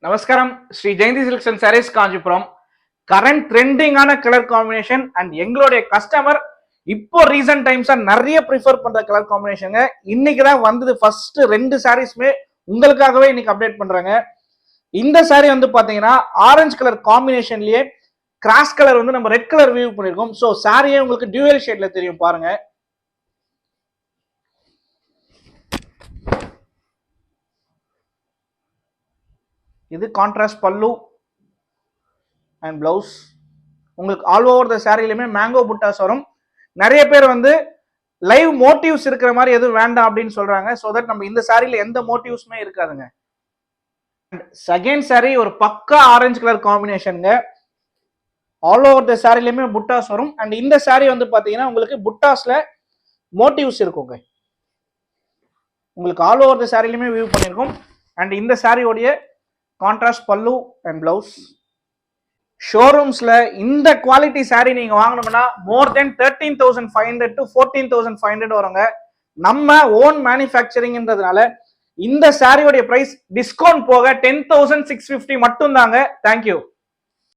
நமஸ்காரம். Shri Jayanthi silks and sarees Kanchipuram. Current ட்ரெண்டிங்கான colour combination and எங்களுடைய கஸ்டமர் இப்போ ரீசன்ட் டைம்ஸா நிறைய ப்ரிஃபர் பண்ற கலர் காம்பினேஷன். இன்னைக்கு தான் வந்தது ஃபர்ஸ்ட் 2 சாரீஸ்மே உங்களுக்காகவே இன்னைக்கு அப்டேட் பண்றாங்க. இந்த சாரீ வந்து பாத்தீங்கன்னா ஆரஞ்சு கலர் காம்பினேஷன்லயே கிராஸ் கலர் வந்து நம்ம ரெட் கலர் வியூ பண்ணிருக்கோம். ஸோ சாரியே உங்களுக்கு டியூவல் ஷேட்ல தெரியும் பாருங்க. இது கான்ட்ராஸ்ட் பல்லு அண்ட் பிளவுஸ். உங்களுக்கு ஆல் ஓவர் த சாரிலுமே மேங்கோ புட்டாஸ் வரும். நிறைய பேர் வந்து லைவ் மோட்டிவ்ஸ் இருக்கிற மாதிரி எதுவும் வேண்டாம் அப்படின்னு சொல்றாங்க. ஸோ தட் நம்ம இந்த சாரியில எந்த மோட்டிவ்ஸுமே இருக்காதுங்க. செகண்ட் சாரி ஒரு பக்கா ஆரஞ்சு கலர் காம்பினேஷனுங்க. ஆல் ஓவர் த சாரிலுமே புட்டாஸ் வரும். அண்ட் இந்த சாரி வந்து பாத்தீங்கன்னா உங்களுக்கு புட்டாஸ்ல மோட்டிவ்ஸ் இருக்குங்க. உங்களுக்கு ஆல் ஓவர் த சாரிலுமே வியூ பண்ணிருக்கும். அண்ட் இந்த சாரியோடைய கான்ட்ராஸ்ட் பல்லு அண்ட் பிளவுஸ். ஷோரூம்ஸ்ல இந்த குவாலிட்டி சாரி நீங்க வாங்கணும்னா மோர் தென் 13,500 to 14,500 வருங்க. நம்ம ஓன் மேனுஃபேக்சரிங்ன்றதுனால இந்த சாரியோடைய பிரைஸ் டிஸ்கவுண்ட் போக 10,650 மட்டும் தாங்க. தேங்க்யூ.